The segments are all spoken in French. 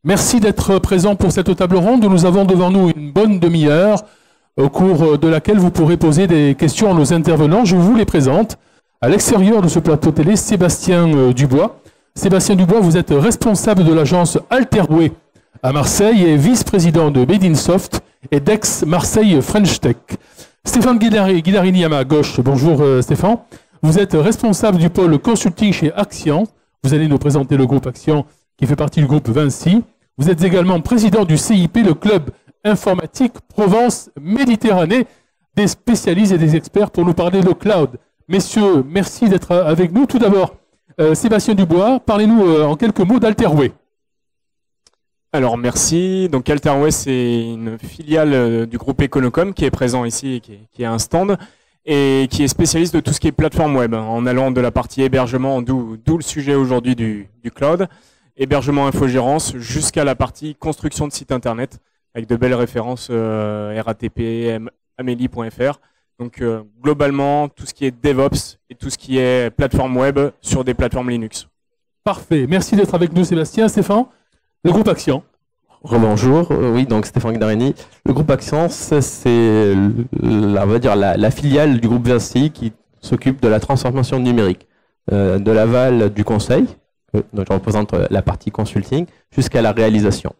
Merci d'être présent pour cette table ronde. Nous avons devant nous une bonne demi-heure au cours de laquelle vous pourrez poser des questions à nos intervenants. Je vous les présente. À l'extérieur de ce plateau télé, Sébastien Dubois. Sébastien Dubois, vous êtes responsable de l'agence Alterway à Marseille et vice-président de Made in Soft et d'Aix-Marseille French Tech. Stéphane Guidarini à ma gauche. Bonjour Stéphane. Vous êtes responsable du pôle consulting chez Axian. Vous allez nous présenter le groupe Axian qui fait partie du groupe Vinci. Vous êtes également président du CIP, le club informatique Provence-Méditerranée, des spécialistes et des experts pour nous parler de cloud. Messieurs, merci d'être avec nous. Tout d'abord, Sébastien Dubois, parlez-nous en quelques mots d'Alterway. Alors merci. Donc Alterway, c'est une filiale du groupe Econocom qui est présent ici et qui a un stand et qui est spécialiste de tout ce qui est plateforme web, en allant de la partie hébergement, d'où le sujet aujourd'hui du cloud, hébergement infogérance, jusqu'à la partie construction de sites internet, avec de belles références RATP, Amélie.fr. Donc globalement, tout ce qui est DevOps et tout ce qui est plateforme web sur des plateformes Linux. Parfait. Merci d'être avec nous Sébastien. Stéphane, le groupe Axian. Rebonjour, oui, donc Stéphane Guidarini. Le groupe Axian, c'est la filiale du groupe Vinci qui s'occupe de la transformation numérique, de l'aval du conseil, dont je représente la partie consulting, jusqu'à la réalisation.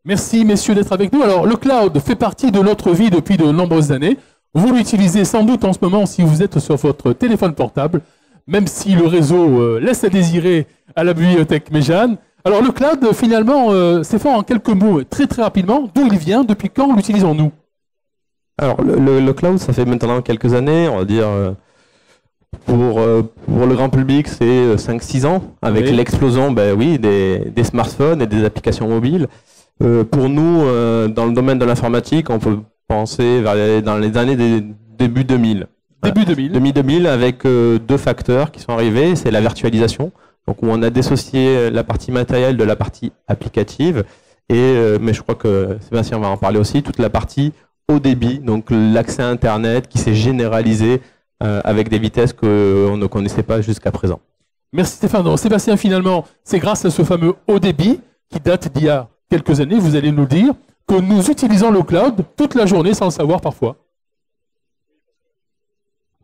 Merci messieurs d'être avec nous. Alors le cloud fait partie de notre vie depuis de nombreuses années. Vous l'utilisez sans doute en ce moment si vous êtes sur votre téléphone portable, même si le réseau laisse à désirer à la bibliothèque Méjane. Alors le cloud, finalement, Stéphane, en quelques mots, très très rapidement, d'où il vient, depuis quand l'utilisons-nous? Alors le cloud, ça fait maintenant quelques années, on va dire, pour le grand public, c'est 5-6 ans, avec l'explosion des smartphones et des applications mobiles. Pour nous, dans le domaine de l'informatique, on peut penser dans les années début 2000. Début 2000. Début 2000 avec deux facteurs qui sont arrivés, c'est la virtualisation, donc où on a dissocié la partie matérielle de la partie applicative, mais je crois que Sébastien va en parler aussi, toute la partie haut débit, donc l'accès à Internet qui s'est généralisé avec des vitesses qu'on ne connaissait pas jusqu'à présent. Merci Stéphane. Donc, Sébastien, finalement, c'est grâce à ce fameux haut débit qui date d'il y a quelques années, vous allez nous dire, que nous utilisons le cloud toute la journée sans le savoir parfois.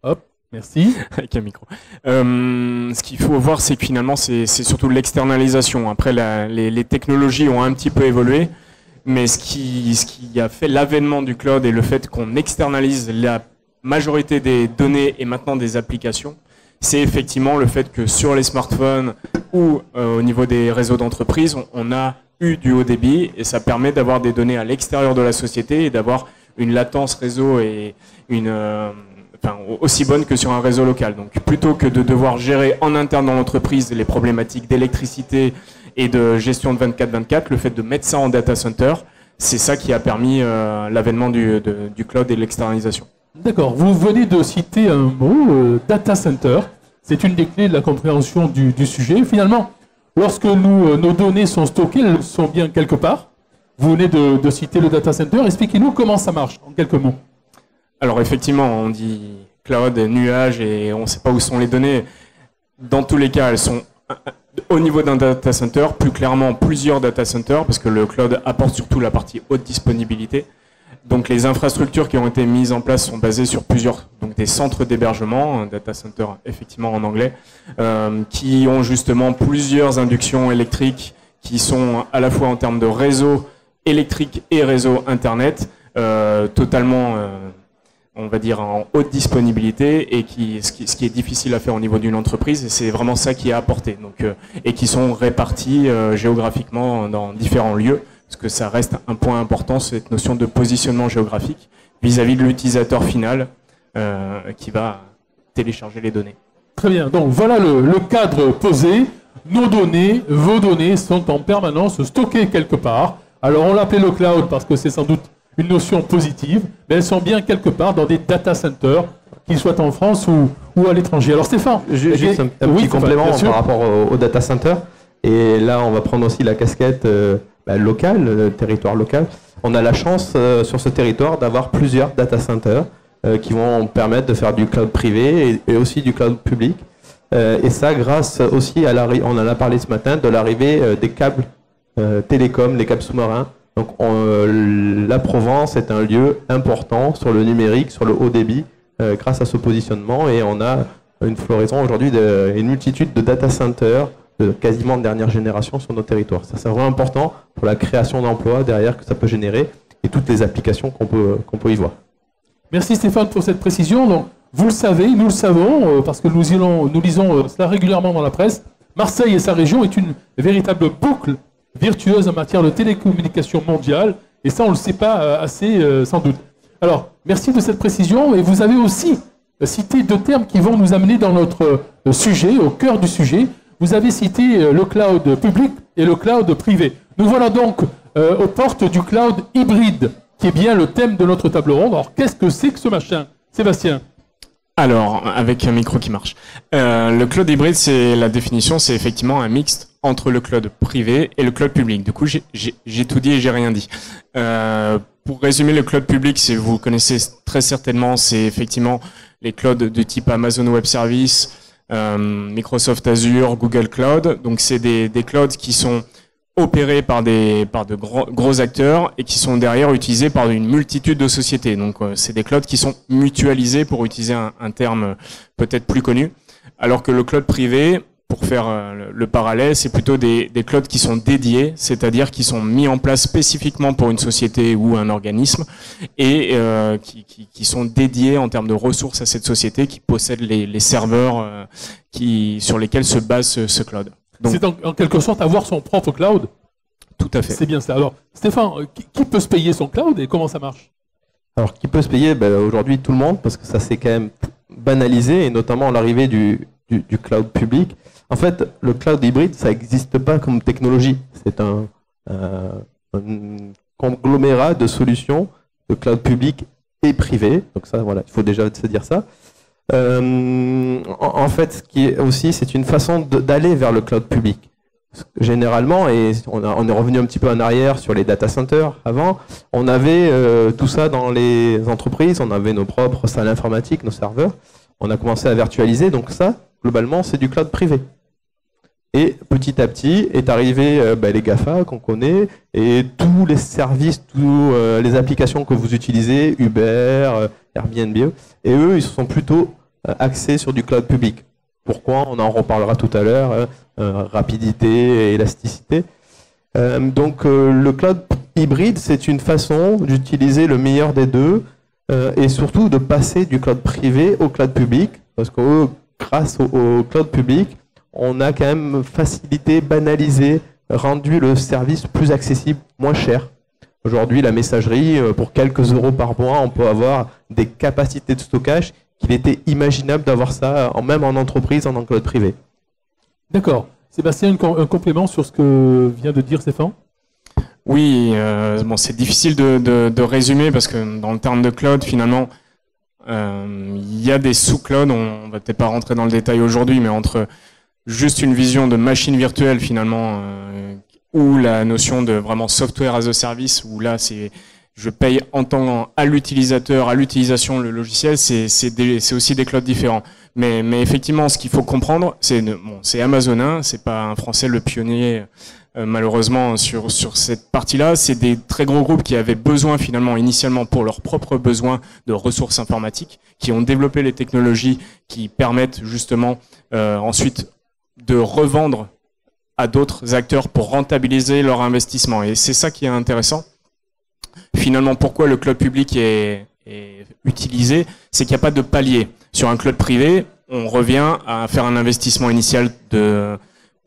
Hop, merci. Avec un micro. Ce qu'il faut voir, c'est que finalement, c'est surtout l'externalisation. Après, les technologies ont un petit peu évolué, mais ce qui a fait l'avènement du cloud et le fait qu'on externalise la majorité des données et maintenant des applications, c'est effectivement le fait que sur les smartphones ou au niveau des réseaux d'entreprise, on a eu du haut débit et ça permet d'avoir des données à l'extérieur de la société et d'avoir une latence réseau et aussi bonne que sur un réseau local. Donc plutôt que de devoir gérer en interne dans l'entreprise les problématiques d'électricité et de gestion de 24/24, le fait de mettre ça en data center, c'est ça qui a permis l'avènement du cloud et de l'externalisation. D'accord, vous venez de citer un mot, data center. C'est une des clés de la compréhension du sujet. Finalement, lorsque nos données sont stockées, elles sont bien quelque part. Vous venez de citer le data center. Expliquez-nous comment ça marche, en quelques mots. Alors effectivement, on dit cloud, nuage, et on ne sait pas où sont les données. Dans tous les cas, elles sont au niveau d'un data center, plus clairement plusieurs data centers, parce que le cloud apporte surtout la partie haute disponibilité. Donc les infrastructures qui ont été mises en place sont basées sur des centres d'hébergement, un data center effectivement en anglais, qui ont justement plusieurs inductions électriques qui sont à la fois en termes de réseau électrique et réseau internet, totalement, on va dire, en haute disponibilité et ce qui est difficile à faire au niveau d'une entreprise, et c'est vraiment ça qui est apporté. Donc, et qui sont répartis géographiquement dans différents lieux. Parce que ça reste un point important, cette notion de positionnement géographique vis-à-vis de l'utilisateur final qui va télécharger les données. Très bien, donc voilà le cadre posé. Nos données, vos données sont en permanence stockées quelque part. Alors on l'appelait le cloud parce que c'est sans doute une notion positive, mais elles sont bien quelque part dans des data centers, qu'ils soient en France ou à l'étranger. Alors Stéphane, juste un petit complément par rapport au data center. Et là, on va prendre aussi la casquette local, territoire local. On a la chance sur ce territoire d'avoir plusieurs data centers qui vont permettre de faire du cloud privé et aussi du cloud public. Et ça grâce aussi à on en a parlé ce matin, de l'arrivée des câbles télécom, les câbles sous-marins. Donc la Provence est un lieu important sur le numérique, sur le haut débit, grâce à ce positionnement. Et on a une floraison aujourd'hui, une multitude de data centers de quasiment de dernière génération sur nos territoires. Ça, c'est vraiment important pour la création d'emplois derrière que ça peut générer et toutes les applications qu'on peut y voir. Merci Stéphane pour cette précision. Donc, vous le savez, nous le savons, parce que nous lisons cela régulièrement dans la presse. Marseille et sa région est une véritable boucle virtueuse en matière de télécommunications mondiale. Et ça, on ne le sait pas assez, sans doute. Alors, merci de cette précision. Et vous avez aussi cité deux termes qui vont nous amener dans notre sujet, au cœur du sujet. Vous avez cité le cloud public et le cloud privé. Nous voilà donc aux portes du cloud hybride, qui est bien le thème de notre table ronde. Alors, qu'est-ce que c'est que ce machin, Sébastien? Alors, avec un micro qui marche. Le cloud hybride, la définition, c'est effectivement un mixte entre le cloud privé et le cloud public. Du coup, j'ai tout dit et j'ai rien dit. Pour résumer, le cloud public, vous connaissez très certainement, c'est effectivement les clouds de type Amazon Web Services, Microsoft Azure, Google Cloud. Donc, c'est des clouds qui sont opérés par de gros acteurs et qui sont derrière utilisés par une multitude de sociétés. Donc, c'est des clouds qui sont mutualisés, pour utiliser un terme peut-être plus connu. Alors que le cloud privé, pour faire le parallèle, c'est plutôt des clouds qui sont dédiés, c'est-à-dire qui sont mis en place spécifiquement pour une société ou un organisme et qui sont dédiés en termes de ressources à cette société, qui possède les serveurs sur lesquels se base ce cloud. C'est en quelque sorte avoir son propre cloud. Tout à fait. C'est bien ça. Alors, Stéphane, qui peut se payer son cloud et comment ça marche? Alors, qui peut se payer? Aujourd'hui, tout le monde, parce que ça s'est quand même banalisé, et notamment l'arrivée du cloud public. En fait, le cloud hybride, ça n'existe pas comme technologie. C'est un conglomérat de solutions de cloud public et privé. Donc ça, voilà, il faut déjà se dire ça. En fait, ce qui est aussi, c'est une façon d'aller vers le cloud public. Généralement, et on est revenu un petit peu en arrière sur les data centers avant, on avait tout ça dans les entreprises, on avait nos propres salles informatiques, nos serveurs, on a commencé à virtualiser, donc ça, globalement, c'est du cloud privé. Et petit à petit est arrivé les GAFA qu'on connaît, et tous les services, toutes les applications que vous utilisez, Uber, Airbnb, et eux, ils se sont plutôt axés sur du cloud public. Pourquoi? On en reparlera tout à l'heure, rapidité et élasticité. Donc le cloud hybride, c'est une façon d'utiliser le meilleur des deux, et surtout de passer du cloud privé au cloud public, parce que grâce au cloud public, on a quand même facilité, banalisé, rendu le service plus accessible, moins cher. Aujourd'hui, la messagerie, pour quelques euros par mois, on peut avoir des capacités de stockage qu'il était imaginable d'avoir ça, même en entreprise, en cloud privé. D'accord. Sébastien, un complément sur ce que vient de dire Stéphane? Oui, c'est difficile de résumer parce que dans le terme de cloud, finalement, il y a des sous-clouds, on va peut-être pas rentrer dans le détail aujourd'hui, mais entre juste une vision de machine virtuelle finalement, ou la notion de vraiment software as a service, où là c'est je paye en tant à l'utilisateur, à l'utilisation le logiciel, c'est aussi des clouds différents. Mais effectivement, ce qu'il faut comprendre, c'est Amazon, hein, c'est pas un Français le pionnier malheureusement sur cette partie-là. C'est des très gros groupes qui avaient besoin finalement initialement pour leurs propres besoins de ressources informatiques, qui ont développé les technologies qui permettent justement ensuite de revendre à d'autres acteurs pour rentabiliser leur investissement. Et c'est ça qui est intéressant. Finalement, pourquoi le cloud public est utilisé, c'est qu'il n'y a pas de palier. Sur un cloud privé, on revient à faire un investissement initial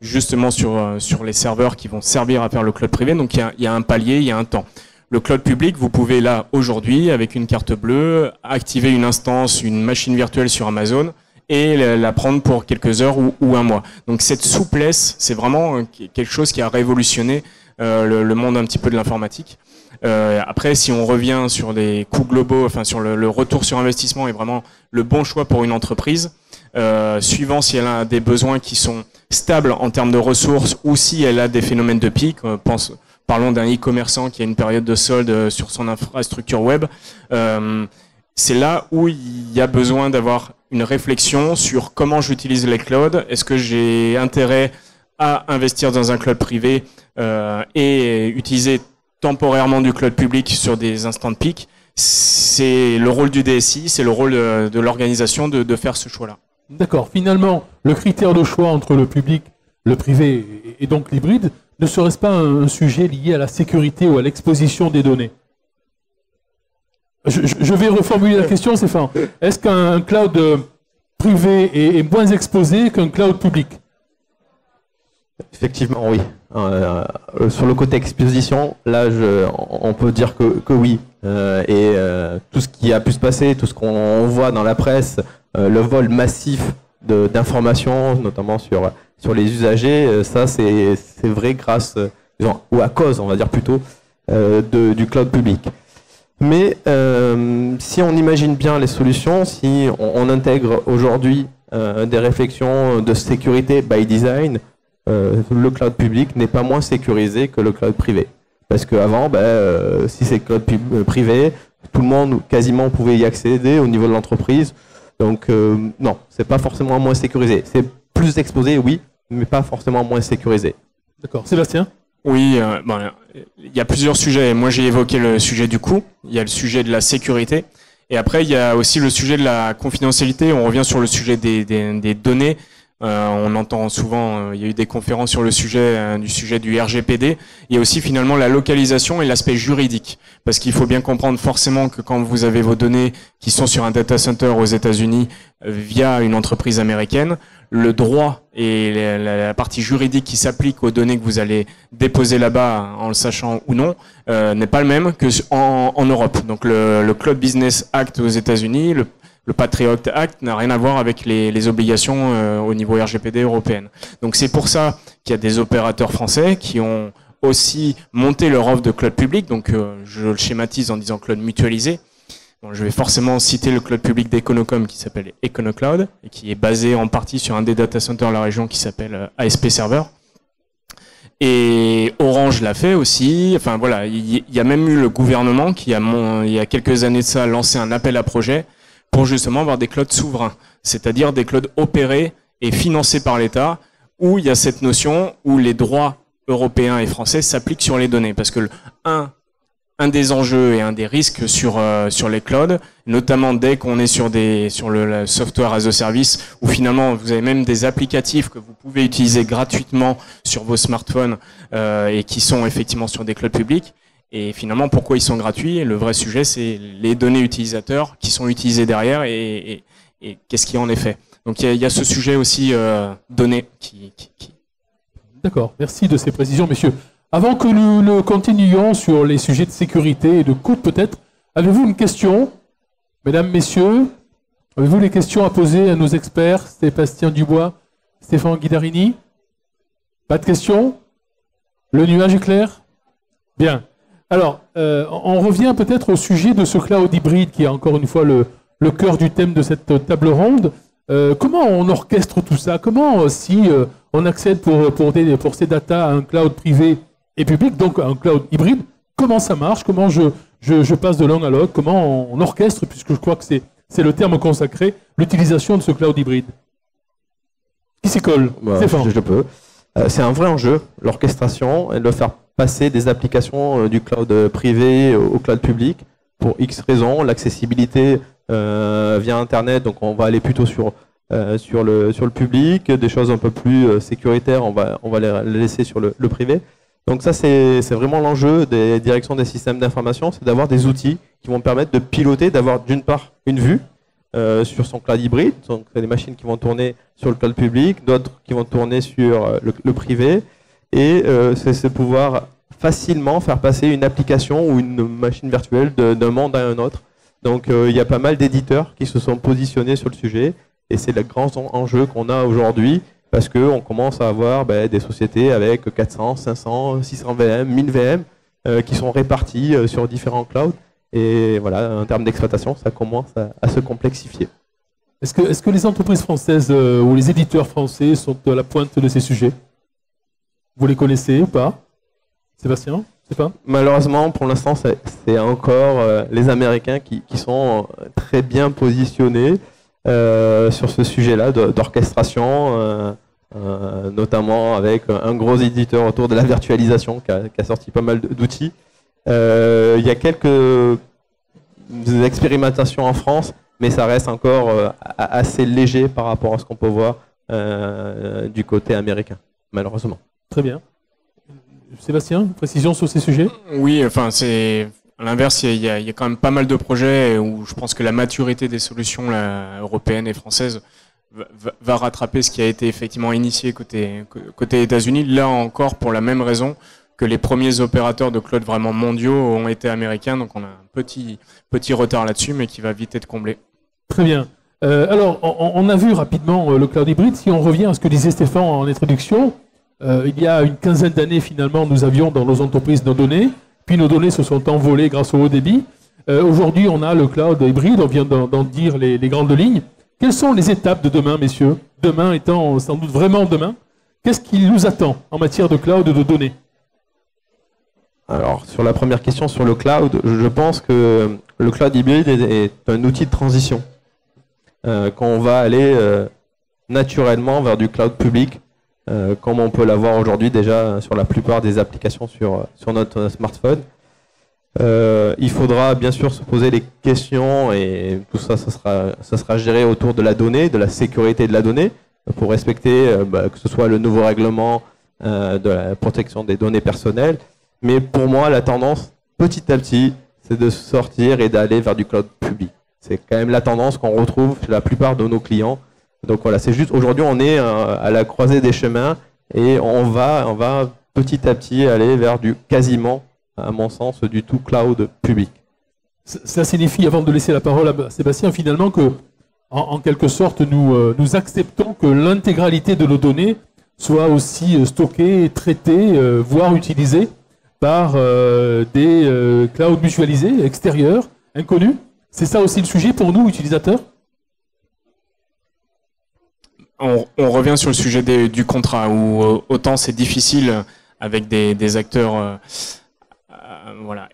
justement sur les serveurs qui vont servir à faire le cloud privé. Donc il y a un palier, il y a un temps. Le cloud public, vous pouvez là, aujourd'hui, avec une carte bleue, activer une instance, une machine virtuelle sur Amazon et la prendre pour quelques heures ou un mois. Donc cette souplesse, c'est vraiment quelque chose qui a révolutionné le monde un petit peu de l'informatique. Après, si on revient sur les coûts globaux, enfin sur le retour sur investissement est vraiment le bon choix pour une entreprise, suivant si elle a des besoins qui sont stables en termes de ressources ou si elle a des phénomènes de pic. Parlons d'un e-commerçant qui a une période de solde sur son infrastructure web. C'est là où il y a besoin d'avoir une réflexion sur comment j'utilise les clouds. Est-ce que j'ai intérêt à investir dans un cloud privé et utiliser temporairement du cloud public sur des instants de pic, c'est le rôle du DSI, c'est le rôle de l'organisation de faire ce choix-là. D'accord. Finalement, le critère de choix entre le public, le privé et donc l'hybride, ne serait-ce pas un sujet lié à la sécurité ou à l'exposition des données? Je vais reformuler la question, Stéphane. Est-ce qu'un cloud privé est moins exposé qu'un cloud public? Effectivement, oui. Sur le côté exposition, là, on peut dire que oui. Tout ce qui a pu se passer, tout ce qu'on voit dans la presse, le vol massif d'informations, notamment sur les usagers, ça c'est vrai grâce, ou à cause, on va dire plutôt, du cloud public. Mais si on imagine bien les solutions, si on intègre aujourd'hui des réflexions de sécurité by design, le cloud public n'est pas moins sécurisé que le cloud privé. Parce qu'avant, si c'est cloud privé, tout le monde quasiment pouvait y accéder au niveau de l'entreprise. Donc non, c'est pas forcément moins sécurisé. C'est plus exposé, oui, mais pas forcément moins sécurisé. D'accord. Sébastien? Oui, il y a plusieurs sujets. Moi, j'ai évoqué le sujet du coût, il y a le sujet de la sécurité, et après, il y a aussi le sujet de la confidentialité. On revient sur le sujet des données. On entend souvent, il y a eu des conférences sur le sujet du RGPD. Il y a aussi finalement la localisation et l'aspect juridique. Parce qu'il faut bien comprendre forcément que quand vous avez vos données qui sont sur un data center aux États-Unis via une entreprise américaine, le droit et la partie juridique qui s'applique aux données que vous allez déposer là-bas, en le sachant ou non, n'est pas le même que en Europe. Donc le Cloud Business Act aux États-Unis, le Patriot Act n'a rien à voir avec les obligations au niveau RGPD européenne. Donc c'est pour ça qu'il y a des opérateurs français qui ont aussi monté leur offre de cloud public. Donc je le schématise en disant cloud mutualisé. Bon, je vais forcément citer le cloud public d'Econocom qui s'appelle EconoCloud et qui est basé en partie sur un des data centers de la région qui s'appelle ASP Server. Et Orange l'a fait aussi. Enfin voilà, il y a même eu le gouvernement qui il y a quelques années de ça lancé un appel à projet pour justement avoir des clouds souverains, c'est-à-dire des clouds opérés et financés par l'État, où il y a cette notion où les droits européens et français s'appliquent sur les données. Parce que un des enjeux et un des risques sur les clouds, notamment dès qu'on est sur le software as a service, où finalement vous avez même des applicatifs que vous pouvez utiliser gratuitement sur vos smartphones et qui sont effectivement sur des clouds publics. Et finalement, pourquoi ils sont gratuits? Le vrai sujet, c'est les données utilisateurs qui sont utilisées derrière et qu'est-ce qui en est fait. Donc il y a ce sujet aussi données qui... D'accord, merci de ces précisions, messieurs. Avant que nous ne continuions sur les sujets de sécurité et de coût peut-être, avez-vous une question? Mesdames, messieurs, avez-vous des questions à poser à nos experts, Sébastien Dubois, Stéphane Guidarini? Pas de questions? Le nuage est clair? Bien. Alors, on revient peut-être au sujet de ce cloud hybride qui est encore une fois le cœur du thème de cette table ronde. Comment on orchestre tout ça? Comment, si on accède pour ces datas à un cloud privé et public, donc à un cloud hybride, comment ça marche? Comment je passe de l'un à l'autre? Comment on orchestre, puisque je crois que c'est le terme consacré, l'utilisation de ce cloud hybride? Qui s'y colle? Je peux. C'est un vrai enjeu, l'orchestration, et de faire passer des applications du cloud privé au cloud public pour X raisons, l'accessibilité via Internet, donc on va aller plutôt sur le public, des choses un peu plus sécuritaires, on va les laisser sur le privé. Donc ça c'est vraiment l'enjeu des directions des systèmes d'information, c'est d'avoir des outils qui vont permettre de piloter, d'avoir d'une part une vue sur son cloud hybride, donc des machines qui vont tourner sur le cloud public, d'autres qui vont tourner sur le privé, et c'est pouvoir facilement faire passer une application ou une machine virtuelle d'un monde à un autre. Donc il y a pas mal d'éditeurs qui se sont positionnés sur le sujet, et c'est le grand enjeu qu'on a aujourd'hui, parce qu'on commence à avoir des sociétés avec 400, 500, 600 VM, 1000 VM qui sont répartis sur différents clouds. Et voilà, en termes d'exploitation, ça commence à se complexifier. Est-ce que les entreprises françaises ou les éditeurs français sont à la pointe de ces sujets? Vous les connaissez ou pas? Sébastien? Malheureusement, pour l'instant, c'est encore les Américains qui sont très bien positionnés sur ce sujet-là d'orchestration notamment avec un gros éditeur autour de la virtualisation qui a sorti pas mal d'outils. Il y a quelques expérimentations en France, mais ça reste encore assez léger par rapport à ce qu'on peut voir du côté américain, malheureusement. Très bien. Sébastien, précision sur ces sujets? Oui, enfin, c'est à l'inverse, il y a quand même pas mal de projets où je pense que la maturité des solutions européennes et françaises va rattraper ce qui a été effectivement initié côté États-Unis. Là encore, pour la même raison que les premiers opérateurs de cloud vraiment mondiaux ont été américains, donc on a un petit retard là-dessus, mais qui va vite être comblé. Très bien. Alors, on a vu rapidement le cloud hybride. Si on revient à ce que disait Stéphane en introduction, il y a une quinzaine d'années, finalement, nous avions dans nos entreprises nos données, puis nos données se sont envolées grâce au haut débit. Aujourd'hui, on a le cloud hybride, on vient d'en dire les grandes lignes. Quelles sont les étapes de demain, messieurs? Demain étant sans doute vraiment demain. Qu'est-ce qui nous attend en matière de cloud et de données? Alors, sur la première question sur le cloud, je pense que le cloud hybride est un outil de transition. Quand on va aller naturellement vers du cloud public, comme on peut l'avoir aujourd'hui déjà sur la plupart des applications sur notre smartphone. Il faudra bien sûr se poser les questions et tout ça, ça sera géré autour de la donnée, de la sécurité de la donnée, pour respecter que ce soit le nouveau règlement de la protection des données personnelles. Mais pour moi, la tendance, petit à petit, c'est de sortir et d'aller vers du cloud public. C'est quand même la tendance qu'on retrouve chez la plupart de nos clients. Donc voilà, c'est juste, aujourd'hui, on est à la croisée des chemins et on va petit à petit aller vers du quasiment, à mon sens, du tout cloud public. Ça signifie, avant de laisser la parole à Sébastien, finalement que, en quelque sorte, nous acceptons que l'intégralité de nos données soit aussi stockée, traitée, voire utilisée par des clouds mutualisés, extérieurs, inconnus. C'est ça aussi le sujet pour nous, utilisateurs? On revient sur le sujet du contrat, où autant c'est difficile avec des acteurs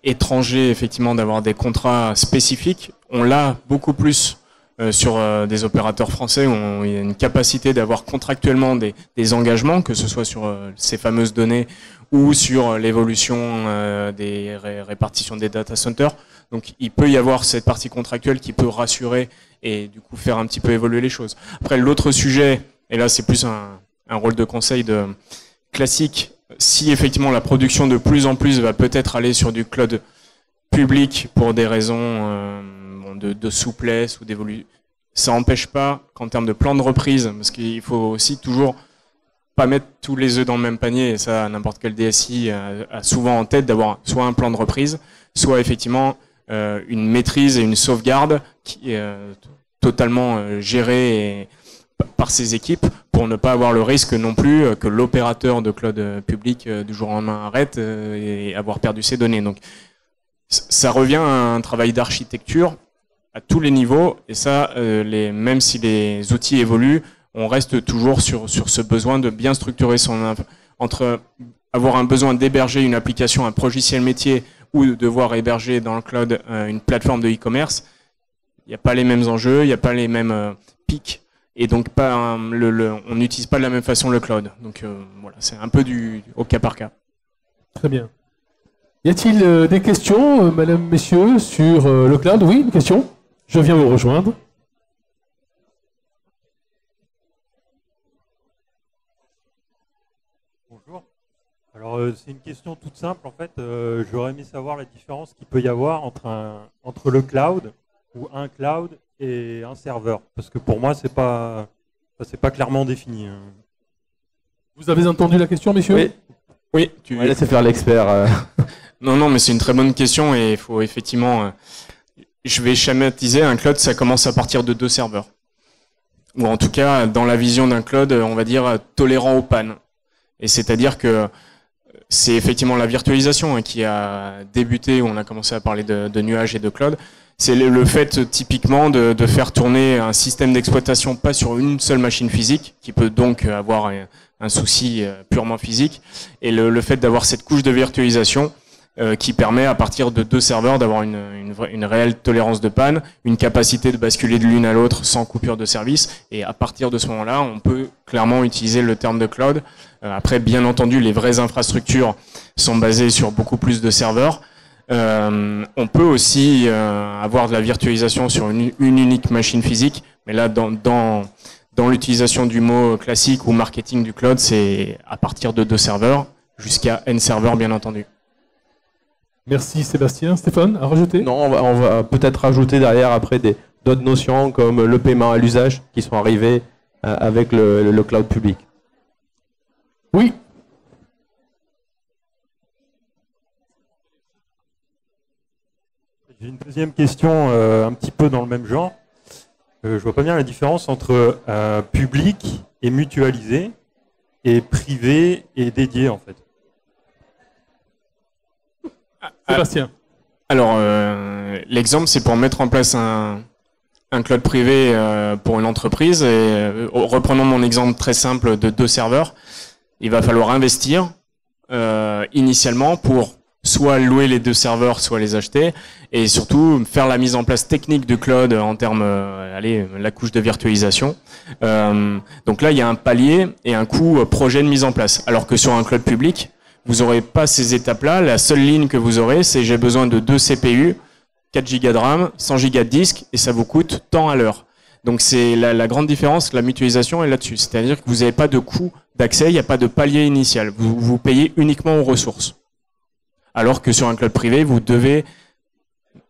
étrangers, effectivement, d'avoir des contrats spécifiques. On l'a beaucoup plus sur des opérateurs français où il y a une capacité d'avoir contractuellement des engagements, que ce soit sur ces fameuses données ou sur l'évolution des répartitions des data centers. Donc il peut y avoir cette partie contractuelle qui peut rassurer et du coup faire un petit peu évoluer les choses. Après l'autre sujet, et là c'est plus un rôle de conseil classique, si effectivement la production de plus en plus va peut-être aller sur du cloud public pour des raisons de souplesse ou d'évolution, ça n'empêche pas qu'en termes de plan de reprise, parce qu'il faut aussi toujours pas mettre tous les œufs dans le même panier, et ça n'importe quel DSI a souvent en tête d'avoir soit un plan de reprise, soit effectivement une maîtrise et une sauvegarde qui est totalement gérée par ses équipes pour ne pas avoir le risque non plus que l'opérateur de cloud public du jour au lendemain arrête et avoir perdu ses données. Donc ça revient à un travail d'architecture à tous les niveaux, et ça, même si les outils évoluent, on reste toujours sur ce besoin de bien structurer entre avoir un besoin d'héberger une application, un logiciel métier, ou de devoir héberger dans le cloud une plateforme de e-commerce. Il n'y a pas les mêmes enjeux, il n'y a pas les mêmes pics, et donc on n'utilise pas de la même façon le cloud. Donc voilà, c'est un peu au cas par cas. Très bien. Y a-t-il des questions, madame, messieurs, sur le cloud? Oui, une question? Je viens vous rejoindre. Bonjour. Alors c'est une question toute simple en fait. J'aurais aimé savoir la différence qu'il peut y avoir entre le cloud ou un cloud et un serveur, parce que pour moi c'est pas clairement défini. Vous avez entendu la question, messieurs? Oui. Tu vas laisser faire l'expert. Non, mais c'est une très bonne question et il faut effectivement. Je vais schématiser, un cloud, ça commence à partir de 2 serveurs. Ou en tout cas, dans la vision d'un cloud, on va dire tolérant aux pannes. Et c'est-à-dire que c'est effectivement la virtualisation qui a débuté, où on a commencé à parler de nuages et de cloud. C'est le fait typiquement de faire tourner un système d'exploitation pas sur une seule machine physique, qui peut donc avoir un souci purement physique. Et le fait d'avoir cette couche de virtualisation qui permet à partir de 2 serveurs d'avoir une réelle tolérance de panne, une capacité de basculer de l'une à l'autre sans coupure de service. Et à partir de ce moment-là, on peut clairement utiliser le terme de cloud. Après, bien entendu, les vraies infrastructures sont basées sur beaucoup plus de serveurs. On peut aussi avoir de la virtualisation sur une unique machine physique, mais là, dans l'utilisation du mot classique ou marketing du cloud, c'est à partir de 2 serveurs jusqu'à N serveurs, bien entendu. Merci Sébastien. Stéphane, à rajouter? Non, on va peut-être rajouter derrière après d'autres notions comme le paiement à l'usage qui sont arrivées avec le cloud public. Oui. J'ai une deuxième question un petit peu dans le même genre. Je vois pas bien la différence entre public et mutualisé et privé et dédié en fait. Sébastien. Alors, l'exemple, c'est pour mettre en place un cloud privé pour une entreprise. Et, reprenons mon exemple très simple de 2 serveurs. Il va falloir investir initialement pour soit louer les 2 serveurs, soit les acheter, et surtout faire la mise en place technique du cloud en termes, la couche de virtualisation. Donc là, il y a un palier et un coût projet de mise en place. Alors que sur un cloud public, vous n'aurez pas ces étapes-là. La seule ligne que vous aurez, c'est j'ai besoin de 2 CPU, 4 Go de RAM, 100 Go de disque, et ça vous coûte tant à l'heure. Donc c'est la grande différence, la mutualisation est là-dessus. C'est-à-dire que vous n'avez pas de coût d'accès, il n'y a pas de palier initial. Vous payez uniquement aux ressources. Alors que sur un cloud privé, vous devez,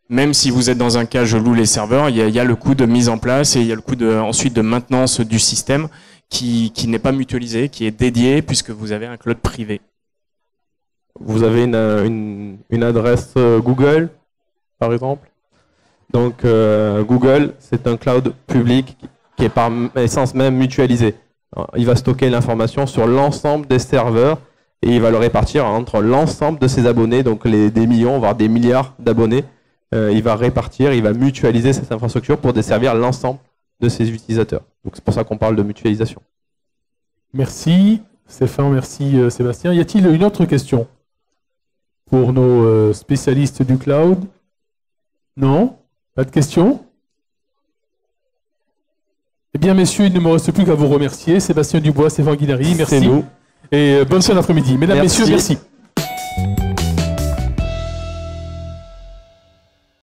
même si vous êtes dans un cas je loue les serveurs, il y a le coût de mise en place et il y a le coût ensuite de maintenance du système qui n'est pas mutualisé, qui est dédié puisque vous avez un cloud privé. Vous avez une adresse Google, par exemple. Donc Google, c'est un cloud public qui est par essence même mutualisé. Alors, il va stocker l'information sur l'ensemble des serveurs et il va le répartir entre l'ensemble de ses abonnés, donc des millions, voire des milliards d'abonnés. Il va répartir, il va mutualiser cette infrastructure pour desservir l'ensemble de ses utilisateurs. Donc c'est pour ça qu'on parle de mutualisation. Merci Stéphane, merci Sébastien. Y a-t-il une autre question pour nos spécialistes du cloud? Non? Pas de questions? Eh bien, messieurs, il ne me reste plus qu'à vous remercier. Sébastien Dubois, Stéphane Guidari, merci. C'est nous. Et bonne fin d'après-midi. Mesdames, messieurs, merci.